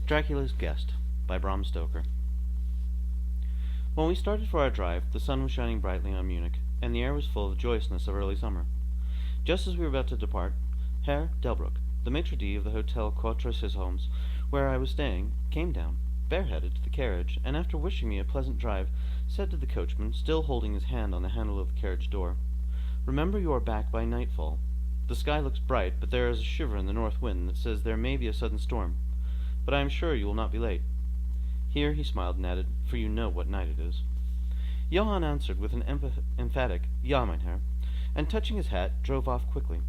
Dracula's Guest by Bram Stoker. When we started for our drive, the sun was shining brightly on Munich, and the air was full of the joyousness of early summer. Just as we were about to depart, Herr Delbruck, the maitre d' of the Hotel Quatre Saisons, where I was staying, came down, bareheaded, to the carriage, and after wishing me a pleasant drive, said to the coachman, still holding his hand on the handle of the carriage door, "Remember you are back by nightfall. The sky looks bright, but there is a shiver in the north wind that says there may be a sudden storm. But I am sure you will not be late." Here he smiled and added, "For you know what night it is." Johann answered with an emphatic "Ja, mein Herr," and touching his hat, drove off quickly.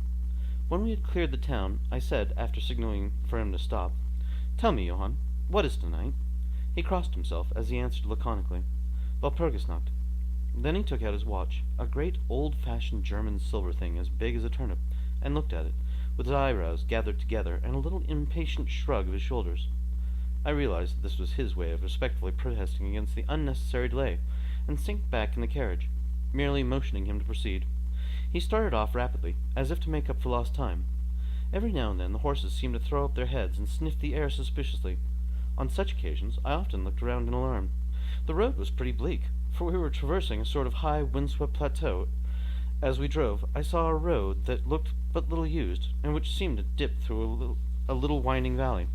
When we had cleared the town, I said, after signaling for him to stop, "Tell me, Johann, what is tonight?" He crossed himself as he answered laconically, "Walpurgisnacht." Then he took out his watch, a great old-fashioned German silver thing as big as a turnip, and looked at it, with his eyebrows gathered together and a little impatient shrug of his shoulders. I realized that this was his way of respectfully protesting against the unnecessary delay, and sank back in the carriage, merely motioning him to proceed. He started off rapidly, as if to make up for lost time. Every now and then the horses seemed to throw up their heads and sniff the air suspiciously. On such occasions I often looked around in alarm. The road was pretty bleak, for we were traversing a sort of high, windswept plateau. As we drove, I saw a road that looked but little used, and which seemed to dip through a little winding valley.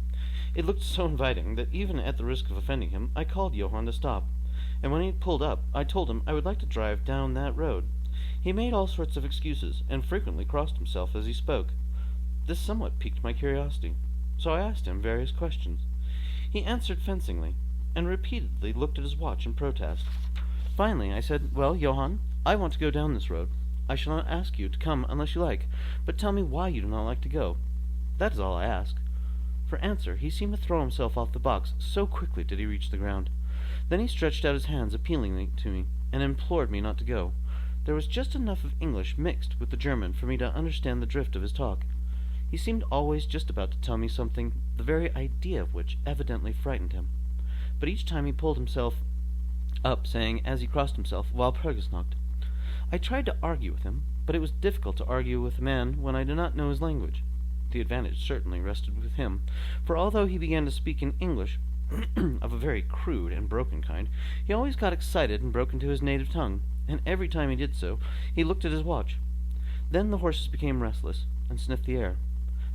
It looked so inviting that even at the risk of offending him, I called Johann to stop, and when he had pulled up, I told him I would like to drive down that road. He made all sorts of excuses, and frequently crossed himself as he spoke. This somewhat piqued my curiosity, so I asked him various questions. He answered fencingly, and repeatedly looked at his watch in protest. Finally I said, "Well, Johann, I want to go down this road. I shall not ask you to come unless you like, but tell me why you do not like to go. That is all I ask." For answer he seemed to throw himself off the box, so quickly did he reach the ground. Then he stretched out his hands appealingly to me, and implored me not to go. There was just enough of English mixed with the German for me to understand the drift of his talk. He seemed always just about to tell me something, the very idea of which evidently frightened him. But each time he pulled himself up, saying, as he crossed himself, "Walpurgisnacht." I tried to argue with him, but it was difficult to argue with a man when I did not know his language. The advantage certainly rested with him, for although he began to speak in English of a very crude and broken kind, he always got excited and broke into his native tongue, and every time he did so, he looked at his watch. Then the horses became restless, and sniffed the air.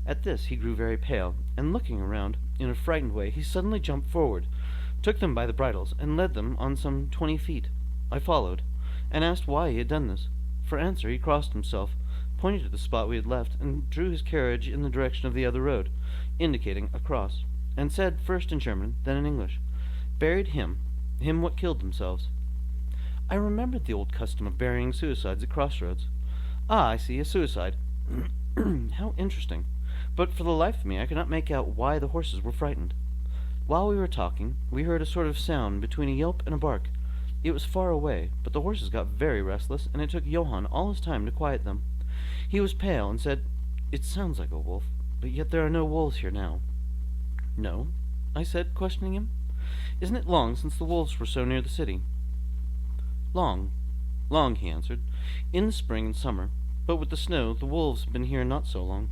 At this he grew very pale, and looking around in a frightened way, he suddenly jumped forward, took them by the bridles, and led them on some 20 feet. I followed, and asked why he had done this. For answer he crossed himself, pointed to the spot we had left, and drew his carriage in the direction of the other road, indicating a cross, and said, first in German, then in English, "Buried him what killed themselves." I remembered the old custom of burying suicides at crossroads. "Ah, I see, a suicide. How interesting." But for the life of me I could not make out why the horses were frightened. While we were talking, we heard a sort of sound between a yelp and a bark. It was far away, but the horses got very restless, and it took Johann all his time to quiet them. He was pale, and said, "It sounds like a wolf, but yet there are no wolves here now." "No?" I said, questioning him. "Isn't it long since the wolves were so near the city?" "Long, long," he answered. "In the spring and summer, but with the snow the wolves have been here not so long."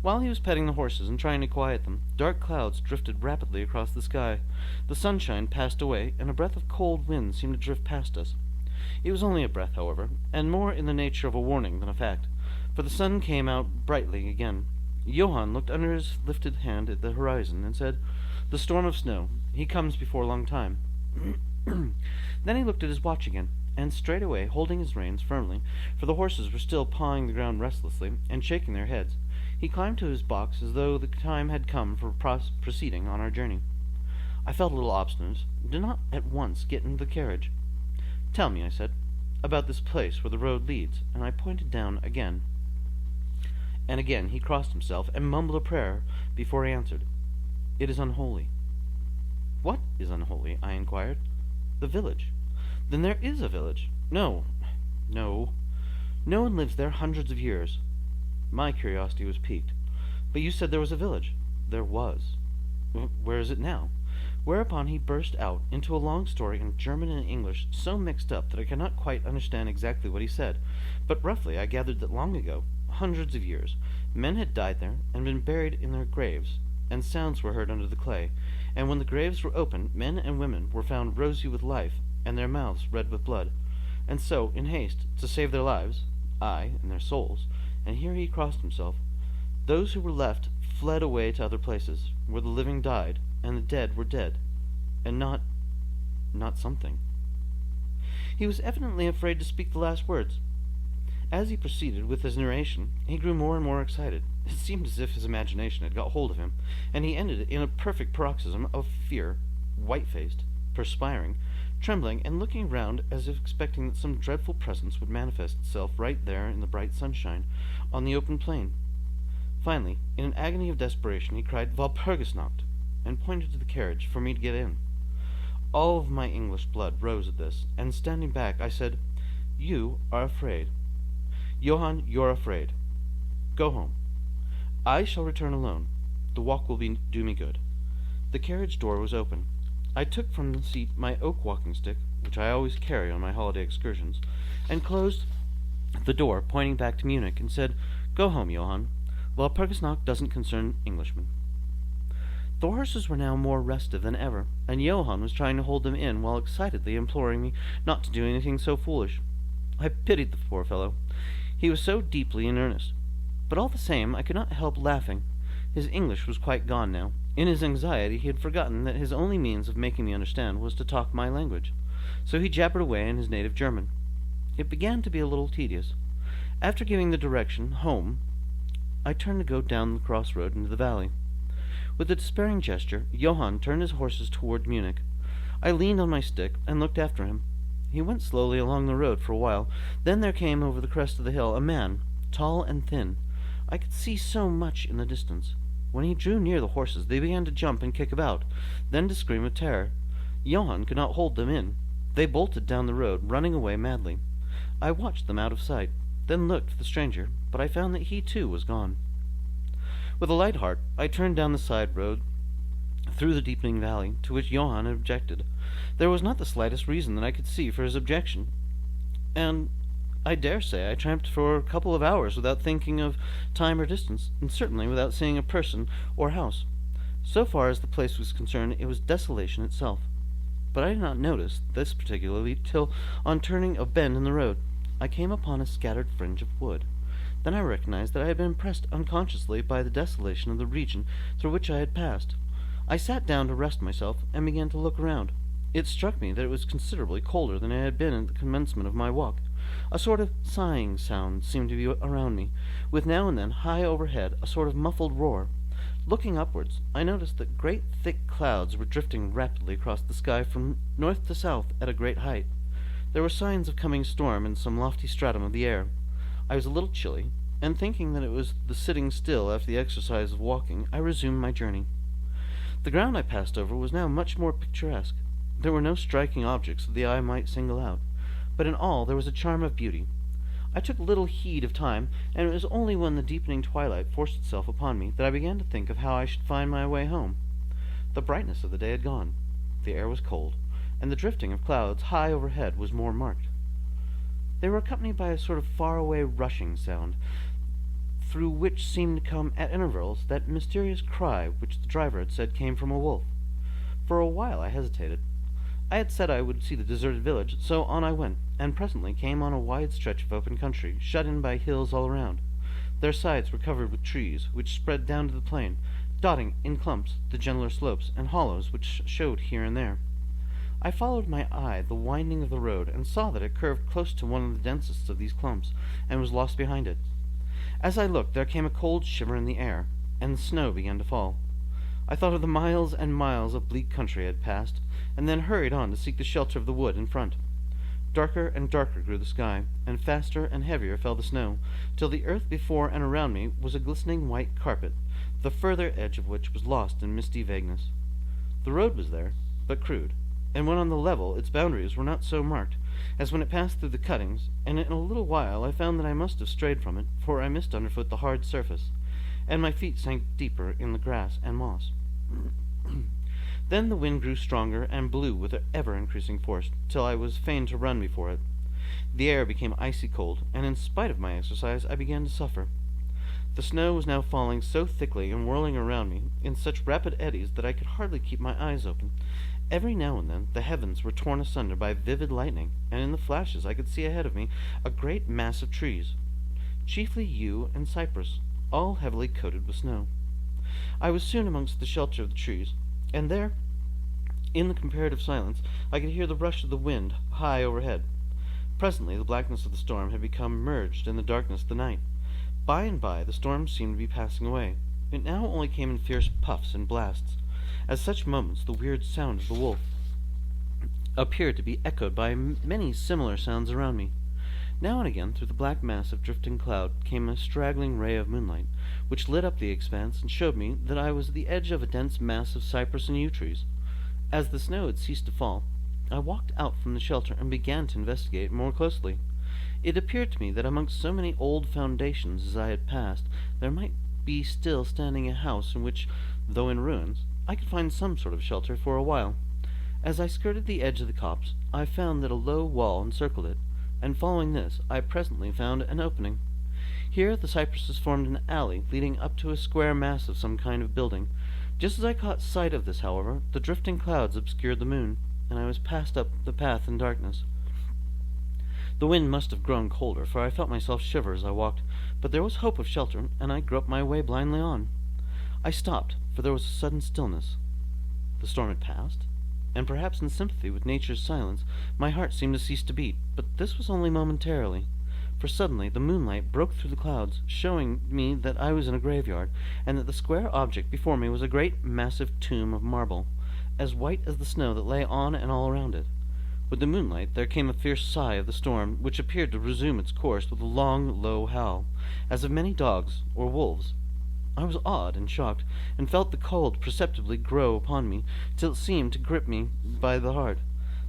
While he was petting the horses and trying to quiet them, dark clouds drifted rapidly across the sky. The sunshine passed away, and a breath of cold wind seemed to drift past us. It was only a breath, however, and more in the nature of a warning than a fact, for the sun came out brightly again. Johann looked under his lifted hand at the horizon and said, "The storm of snow. He comes before a long time." Then he looked at his watch again, and straightway, holding his reins firmly, for the horses were still pawing the ground restlessly and shaking their heads, he climbed to his box as though the time had come for proceeding on our journey. I felt a little obstinate, and did not at once get into the carriage. "Tell me," I said, "about this place where the road leads," and I pointed down again. And again he crossed himself and mumbled a prayer before he answered. "It is unholy." "What is unholy?" I inquired. "The village." "Then there is a village?" No. No one lives there hundreds of years." My curiosity was piqued. "But you said there was a village." "There was." "Where is it now?" Whereupon he burst out into a long story in German and English, so mixed up that I could not quite understand exactly what he said, but roughly I gathered that long ago, hundreds of years, men had died there and been buried in their graves, and sounds were heard under the clay, and when the graves were opened, men and women were found rosy with life, and their mouths red with blood. And so, in haste, to save their lives, ay, and their souls, and here he crossed himself, those who were left fled away to other places, where the living died, and the dead were dead, and not something. He was evidently afraid to speak the last words. As he proceeded with his narration, he grew more and more excited. It seemed as if his imagination had got hold of him, and he ended in a perfect paroxysm of fear, white-faced, perspiring, trembling, and looking round as if expecting that some dreadful presence would manifest itself right there in the bright sunshine, on the open plain. Finally, in an agony of desperation, he cried, "Walpurgisnacht," and pointed to the carriage for me to get in. All of my English blood rose at this, and standing back, I said, "You are afraid. Johann, you're afraid. Go home. I shall return alone. The walk will do me good." The carriage door was open. I took from the seat my oak walking stick, which I always carry on my holiday excursions, and closed the door, pointing back to Munich, and said, "Go home, Johann. Walpurgisnacht doesn't concern Englishmen." The horses were now more restive than ever, and Johann was trying to hold them in while excitedly imploring me not to do anything so foolish. I pitied the poor fellow. He was so deeply in earnest. But all the same, I could not help laughing. His English was quite gone now. In his anxiety, he had forgotten that his only means of making me understand was to talk my language. So he jabbered away in his native German. It began to be a little tedious. After giving the direction, home, I turned to go down the crossroad into the valley. With a despairing gesture, Johann turned his horses toward Munich. I leaned on my stick and looked after him. He went slowly along the road for a while. Then there came over the crest of the hill a man, tall and thin. I could see so much in the distance. When he drew near the horses, they began to jump and kick about, then to scream with terror. Johann could not hold them in. They bolted down the road, running away madly. I watched them out of sight, then looked for the stranger, but I found that he too was gone. With a light heart, I turned down the side road through the deepening valley, to which Johann had objected. There was not the slightest reason that I could see for his objection, and I dare say I tramped for a couple of hours without thinking of time or distance, and certainly without seeing a person or house. So far as the place was concerned, it was desolation itself. But I did not notice this particularly till, on turning a bend in the road, I came upon a scattered fringe of wood. Then I recognized that I had been impressed unconsciously by the desolation of the region through which I had passed. I sat down to rest myself, and began to look around. It struck me that it was considerably colder than it had been at the commencement of my walk. A sort of sighing sound seemed to be around me, with now and then, high overhead, a sort of muffled roar. Looking upwards, I noticed that great thick clouds were drifting rapidly across the sky from north to south at a great height. There were signs of coming storm in some lofty stratum of the air. I was a little chilly, and thinking that it was the sitting still after the exercise of walking, I resumed my journey. The ground I passed over was now much more picturesque. There were no striking objects that the eye might single out, but in all there was a charm of beauty. I took little heed of time, and it was only when the deepening twilight forced itself upon me that I began to think of how I should find my way home. The brightness of the day had gone, the air was cold, and the drifting of clouds high overhead was more marked. They were accompanied by a sort of far-away rushing sound, through which seemed to come at intervals that mysterious cry which the driver had said came from a wolf. For a while I hesitated. I had said I would see the deserted village, so on I went, and presently came on a wide stretch of open country, shut in by hills all around. Their sides were covered with trees, which spread down to the plain, dotting in clumps the gentler slopes and hollows which showed here and there. I followed my eye the winding of the road, and saw that it curved close to one of the densest of these clumps, and was lost behind it. As I looked, there came a cold shiver in the air, and the snow began to fall. I thought of the miles and miles of bleak country I had passed, and then hurried on to seek the shelter of the wood in front. Darker and darker grew the sky, and faster and heavier fell the snow, till the earth before and around me was a glistening white carpet, the further edge of which was lost in misty vagueness. The road was there, but crude, and when on the level its boundaries were not so marked as when it passed through the cuttings, and in a little while I found that I must have strayed from it, for I missed underfoot the hard surface, and my feet sank deeper in the grass and moss. Then the wind grew stronger and blew with ever-increasing force, till I was fain to run before it. The air became icy cold, and in spite of my exercise I began to suffer. The snow was now falling so thickly and whirling around me in such rapid eddies that I could hardly keep my eyes open. Every now and then the heavens were torn asunder by vivid lightning, and in the flashes I could see ahead of me a great mass of trees, chiefly yew and cypress, all heavily coated with snow. I was soon amongst the shelter of the trees, and there, in the comparative silence, I could hear the rush of the wind high overhead. Presently the blackness of the storm had become merged in the darkness of the night. By and by the storm seemed to be passing away. It now only came in fierce puffs and blasts. At such moments the weird sound of the wolf appeared to be echoed by many similar sounds around me. Now and again through the black mass of drifting cloud came a straggling ray of moonlight, which lit up the expanse and showed me that I was at the edge of a dense mass of cypress and yew trees. As the snow had ceased to fall, I walked out from the shelter and began to investigate more closely. It appeared to me that amongst so many old foundations as I had passed, there might be still standing a house in which, though in ruins, I could find some sort of shelter for a while. As I skirted the edge of the copse, I found that a low wall encircled it, and following this, I presently found an opening. Here the cypresses formed an alley leading up to a square mass of some kind of building. Just as I caught sight of this, however, the drifting clouds obscured the moon, and I was passed up the path in darkness. The wind must have grown colder, for I felt myself shiver as I walked, but there was hope of shelter, and I groped my way blindly on. I stopped, for there was a sudden stillness. The storm had passed, and perhaps in sympathy with nature's silence, my heart seemed to cease to beat, but this was only momentarily, for suddenly the moonlight broke through the clouds, showing me that I was in a graveyard, and that the square object before me was a great massive tomb of marble, as white as the snow that lay on and all around it. With the moonlight there came a fierce sigh of the storm, which appeared to resume its course with a long, low howl, as of many dogs or wolves. I was awed and shocked, and felt the cold perceptibly grow upon me, till it seemed to grip me by the heart.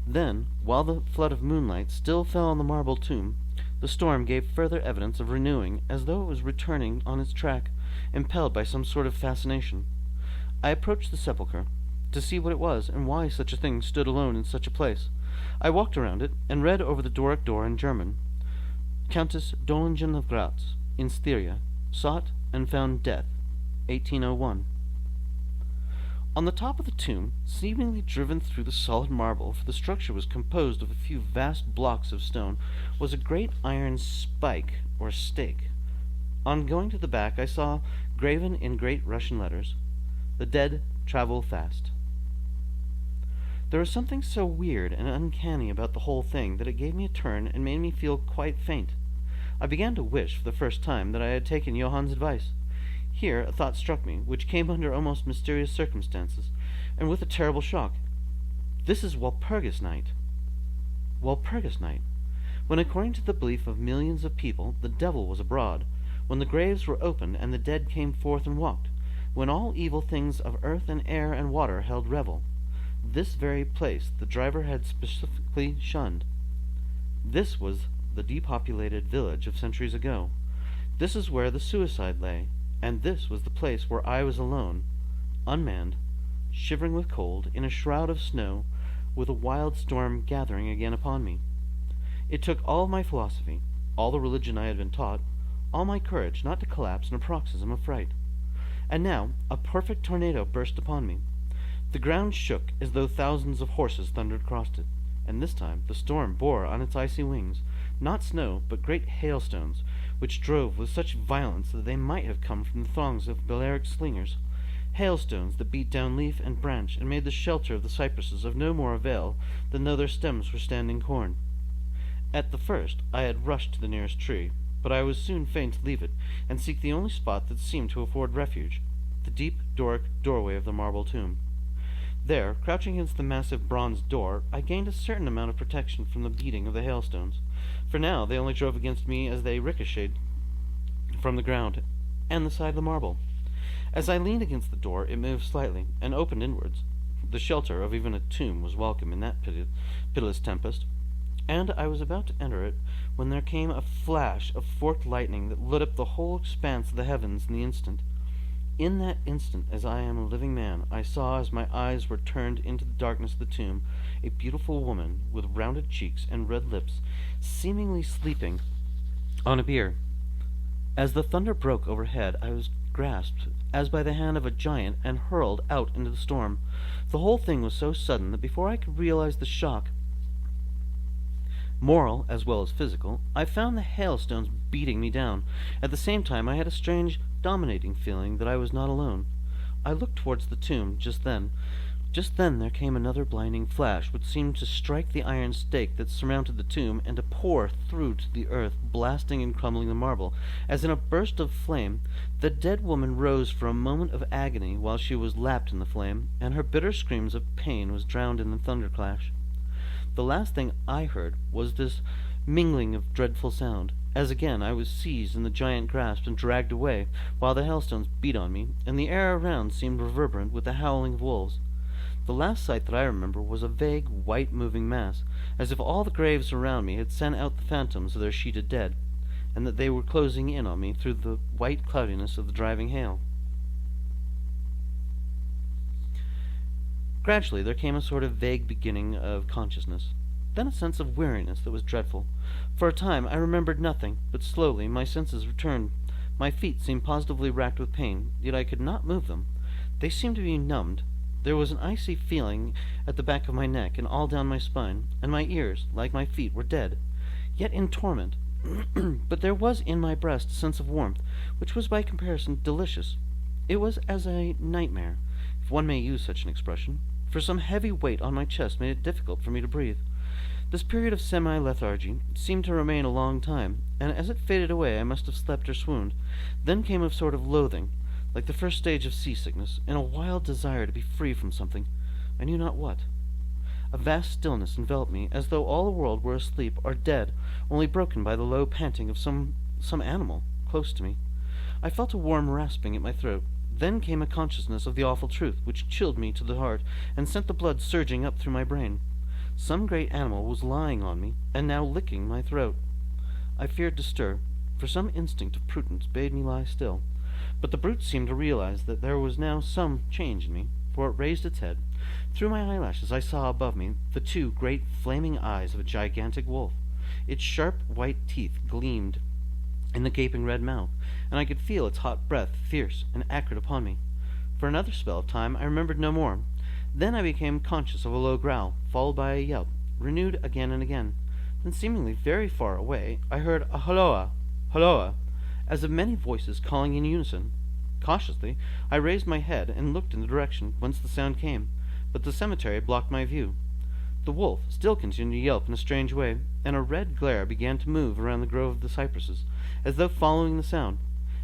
Then, while the flood of moonlight still fell on the marble tomb, the storm gave further evidence of renewing, as though it was returning on its track, impelled by some sort of fascination. I approached the sepulchre, to see what it was, and why such a thing stood alone in such a place. I walked around it, and read over the Doric door in German. Countess Dollingen of Graz, in Styria, sought and found death, 1801. On the top of the tomb, seemingly driven through the solid marble, for the structure was composed of a few vast blocks of stone, was a great iron spike or stake. On going to the back, I saw, graven in great Russian letters, "The dead travel fast." There was something so weird and uncanny about the whole thing that it gave me a turn and made me feel quite faint. I began to wish, for the first time, that I had taken Johann's advice. Here a thought struck me, which came under almost mysterious circumstances, and with a terrible shock. This is Walpurgis Night. Walpurgis Night, when, according to the belief of millions of people, the devil was abroad, when the graves were opened and the dead came forth and walked, when all evil things of earth and air and water held revel. This very place the driver had specifically shunned. This was the depopulated village of centuries ago. This is where the suicide lay, and this was the place where I was alone, unmanned, shivering with cold, in a shroud of snow, with a wild storm gathering again upon me. It took all my philosophy, all the religion I had been taught, all my courage not to collapse in a paroxysm of fright. And now a perfect tornado burst upon me. The ground shook as though thousands of horses thundered across it, and this time the storm bore on its icy wings, not snow, but great hailstones, which drove with such violence that they might have come from the thongs of Balearic slingers, hailstones that beat down leaf and branch and made the shelter of the cypresses of no more avail than though their stems were standing corn. At the first I had rushed to the nearest tree, but I was soon fain to leave it, and seek the only spot that seemed to afford refuge, the deep Doric doorway of the marble tomb. There, crouching against the massive bronze door, I gained a certain amount of protection from the beating of the hailstones, for now they only drove against me as they ricocheted from the ground and the side of the marble. As I leaned against the door, it moved slightly, and opened inwards. The shelter of even a tomb was welcome in that pitiless tempest, and I was about to enter it when there came a flash of forked lightning that lit up the whole expanse of the heavens in the instant. In that instant, as I am a living man, I saw, as my eyes were turned into the darkness of the tomb, a beautiful woman with rounded cheeks and red lips, seemingly sleeping on a bier. As the thunder broke overhead, I was grasped as by the hand of a giant and hurled out into the storm. The whole thing was so sudden that before I could realize the shock, moral as well as physical, I found the hailstones beating me down. At the same time, I had a strange, dominating feeling that I was not alone. I looked towards the tomb just then. Just then there came another blinding flash, which seemed to strike the iron stake that surmounted the tomb, and to pour through to the earth, blasting and crumbling the marble. As in a burst of flame, the dead woman rose for a moment of agony while she was lapped in the flame, and her bitter screams of pain was drowned in the thunderclash. The last thing I heard was this mingling of dreadful sound, as again I was seized in the giant grasp and dragged away, while the hailstones beat on me, and the air around seemed reverberant with the howling of wolves. The last sight that I remember was a vague, white moving mass, as if all the graves around me had sent out the phantoms of their sheeted dead, and that they were closing in on me through the white cloudiness of the driving hail. Gradually there came a sort of vague beginning of consciousness, then a sense of weariness that was dreadful. For a time I remembered nothing, but slowly my senses returned. My feet seemed positively racked with pain, yet I could not move them. They seemed to be numbed. There was an icy feeling at the back of my neck and all down my spine, and my ears, like my feet, were dead, yet in torment. But there was in my breast a sense of warmth, which was by comparison delicious. It was as a nightmare, if one may use such an expression, for some heavy weight on my chest made it difficult for me to breathe. This period of semi-lethargy seemed to remain a long time, and as it faded away I must have slept or swooned. Then came a sort of loathing, like the first stage of seasickness, and a wild desire to be free from something, I knew not what. A vast stillness enveloped me, as though all the world were asleep or dead, only broken by the low panting of some animal close to me. I felt a warm rasping at my throat. Then came a consciousness of the awful truth, which chilled me to the heart, and sent the blood surging up through my brain. Some great animal was lying on me, and now licking my throat. I feared to stir, for some instinct of prudence bade me lie still. But the brute seemed to realize that there was now some change in me, for it raised its head. Through my eyelashes I saw above me the two great flaming eyes of a gigantic wolf. Its sharp white teeth gleamed in the gaping red mouth, and I could feel its hot breath, fierce and acrid, upon me. For another spell of time I remembered no more. Then I became conscious of a low growl, followed by a yelp, renewed again and again. Then, seemingly very far away, I heard a holloa, holloa, as of many voices calling in unison. Cautiously I raised my head and looked in the direction whence the sound came, but the cemetery blocked my view. The wolf still continued to yelp in a strange way, and a red glare began to move around the grove of the cypresses, as though following the sound.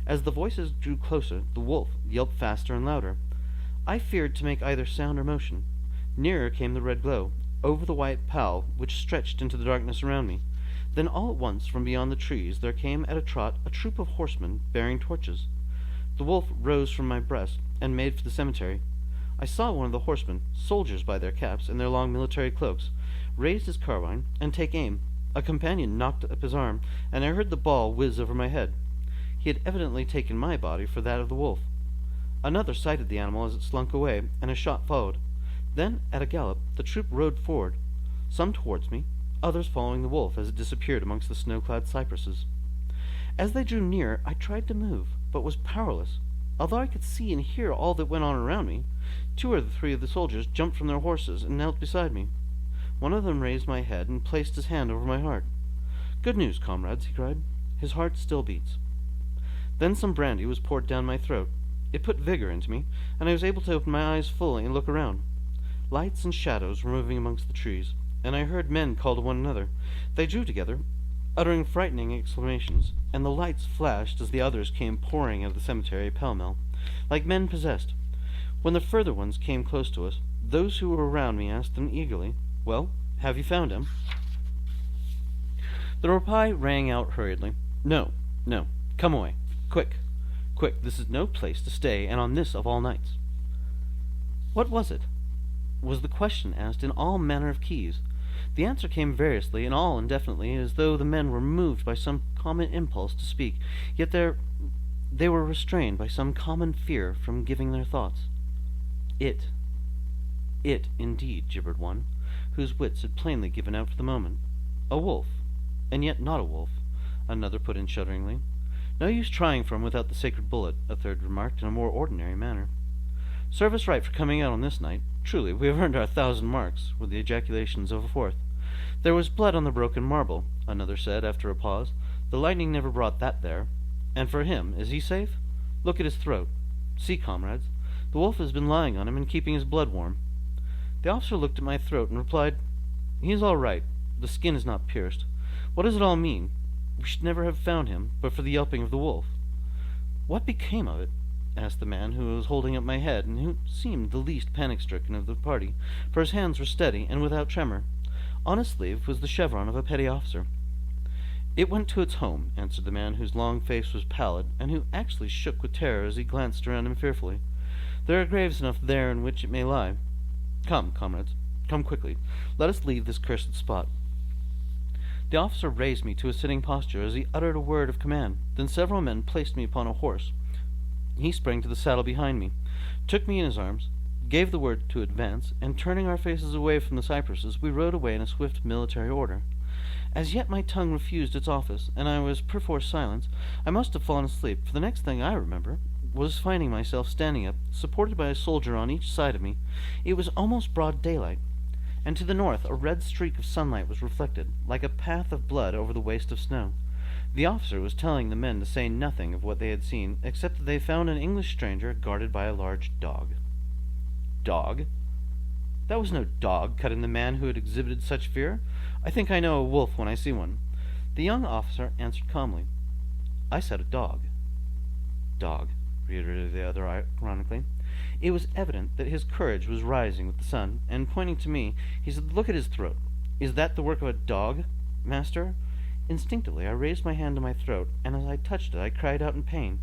As the voices drew closer, the wolf yelped faster and louder. I feared to make either sound or motion. Nearer came the red glow, over the white pall which stretched into the darkness around me. Then all at once, from beyond the trees, there came at a trot a troop of horsemen bearing torches. The wolf rose from my breast and made for the cemetery. I saw one of the horsemen, soldiers by their caps and their long military cloaks, raise his carbine and take aim. A companion knocked up his arm, and I heard the ball whiz over my head. He had evidently taken my body for that of the wolf. Another sighted the animal as it slunk away, and a shot followed. Then, at a gallop, the troop rode forward, some towards me, others following the wolf as it disappeared amongst the snow-clad cypresses. As they drew near, I tried to move, but was powerless. Although I could see and hear all that went on around me, 2 or 3 of the soldiers jumped from their horses and knelt beside me. One of them raised my head and placed his hand over my heart. "Good news, comrades," he cried. "His heart still beats." Then some brandy was poured down my throat. It put vigor into me, and I was able to open my eyes fully and look around. Lights and shadows were moving amongst the trees, and I heard men call to one another. They drew together, uttering frightening exclamations, and the lights flashed as the others came pouring out of the cemetery pell-mell, like men possessed. When the further ones came close to us, those who were around me asked them eagerly, "Well, have you found him?" The reply rang out hurriedly, "No, no, come away, quick, quick, this is no place to stay, and on this of all nights." What was it? Was the question asked in all manner of keys. The answer came variously and all indefinitely, as though the men were moved by some common impulse to speak, yet they were restrained by some common fear from giving their thoughts. It, indeed, gibbered one, whose wits had plainly given out for the moment. A wolf, and yet not a wolf, another put in shudderingly. No use trying for him without the sacred bullet, a third remarked in a more ordinary manner. Serve us right for coming out on this night. Truly, we have earned our 1,000 marks, were the ejaculations of a fourth. There was blood on the broken marble, another said after a pause. The lightning never brought that there. And for him, is he safe? Look at his throat. See, comrades, the wolf has been lying on him and keeping his blood warm. The officer looked at my throat and replied, He is all right. The skin is not pierced. What does it all mean? We should never have found him but for the yelping of the wolf. What became of it? Asked the man who was holding up my head, and who seemed the least panic-stricken of the party, for his hands were steady and without tremor. On his sleeve was the chevron of a petty officer. It went to its home, answered the man whose long face was pallid, and who actually shook with terror as he glanced around him fearfully. There are graves enough there in which it may lie. Come, comrades, come quickly. Let us leave this cursed spot. The officer raised me to a sitting posture as he uttered a word of command. Then several men placed me upon a horse. He sprang to the saddle behind me, took me in his arms, gave the word to advance, and turning our faces away from the cypresses, we rode away in a swift military order. As yet my tongue refused its office, and I was perforce silent. I must have fallen asleep, for the next thing I remember was finding myself standing up, supported by a soldier on each side of me. It was almost broad daylight, and to the north a red streak of sunlight was reflected, like a path of blood over the waste of snow. The officer was telling the men to say nothing of what they had seen, except that they found an English stranger guarded by a large dog. Dog? That was no dog, cut in the man who had exhibited such fear. I think I know a wolf when I see one. The young officer answered calmly. I said a dog. Dog, reiterated the other ironically. It was evident that his courage was rising with the sun, and pointing to me, he said, Look at his throat. Is that the work of a dog, master? Instinctively I raised my hand to my throat, and as I touched it I cried out in pain.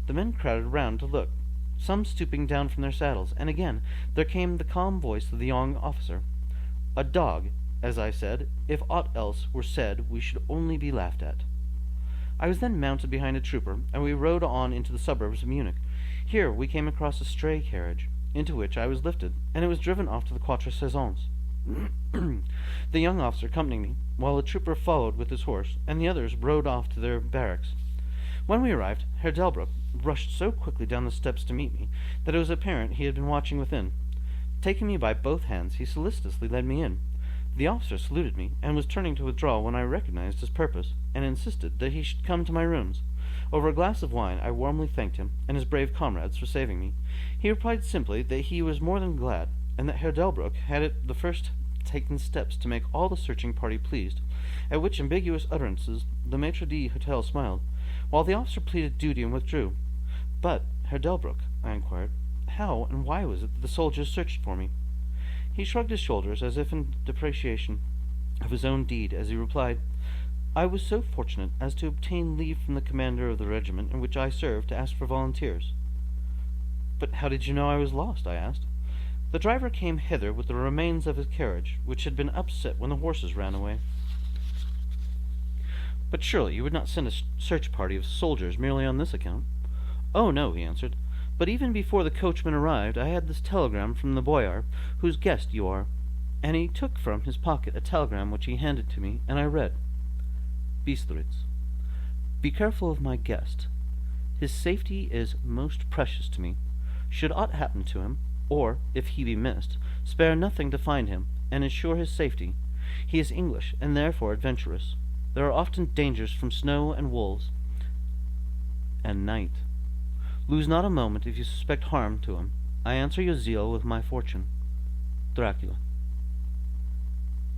The men crowded round to look, some stooping down from their saddles, and again there came the calm voice of the young officer. A dog, as I said. If aught else were said, we should only be laughed at. I was then mounted behind a trooper, and we rode on into the suburbs of Munich. Here we came across a stray carriage, into which I was lifted, and it was driven off to the Quatre Saisons. The young officer accompanied me, while a trooper followed with his horse, and the others rode off to their barracks. When we arrived, Herr Delbruck rushed so quickly down the steps to meet me that it was apparent he had been watching within. Taking me by both hands, he solicitously led me in. The officer saluted me, and was turning to withdraw when I recognized his purpose, and insisted that he should come to my rooms. Over a glass of wine I warmly thanked him and his brave comrades for saving me. He replied simply that he was more than glad, and that Herr Delbruck had at the first taken steps to make all the searching party pleased, at which ambiguous utterances the maitre d'hotel smiled, while the officer pleaded duty and withdrew. But, Herr Delbruck, I inquired, how and why was it that the soldiers searched for me? He shrugged his shoulders as if in depreciation of his own deed, as he replied, I was so fortunate as to obtain leave from the commander of the regiment in which I served to ask for volunteers. But how did you know I was lost? I asked. The driver came hither with the remains of his carriage, which had been upset when the horses ran away. But surely you would not send a search party of soldiers merely on this account? Oh, no, he answered. But even before the coachman arrived, I had this telegram from the boyar, whose guest you are. And he took from his pocket a telegram which he handed to me, and I read, Bistritz. Be careful of my guest. His safety is most precious to me. Should aught happen to him, or, if he be missed, spare nothing to find him, and ensure his safety. He is English, and therefore adventurous. There are often dangers from snow and wolves, and night. Lose not a moment if you suspect harm to him. I answer your zeal with my fortune. Dracula.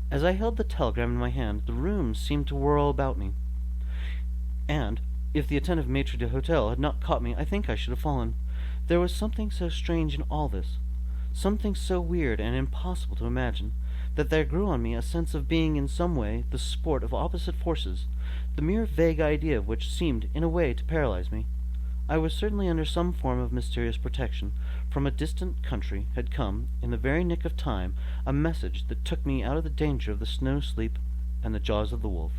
As I held the telegram in my hand, the room seemed to whirl about me, and, if the attentive maitre d'hotel had not caught me, I think I should have fallen. There was something so strange in all this, something so weird and impossible to imagine, that there grew on me a sense of being in some way the sport of opposite forces, the mere vague idea of which seemed, in a way, to paralyze me. I was certainly under some form of mysterious protection. From a distant country had come, in the very nick of time, a message that took me out of the danger of the snow sleep and the jaws of the wolf.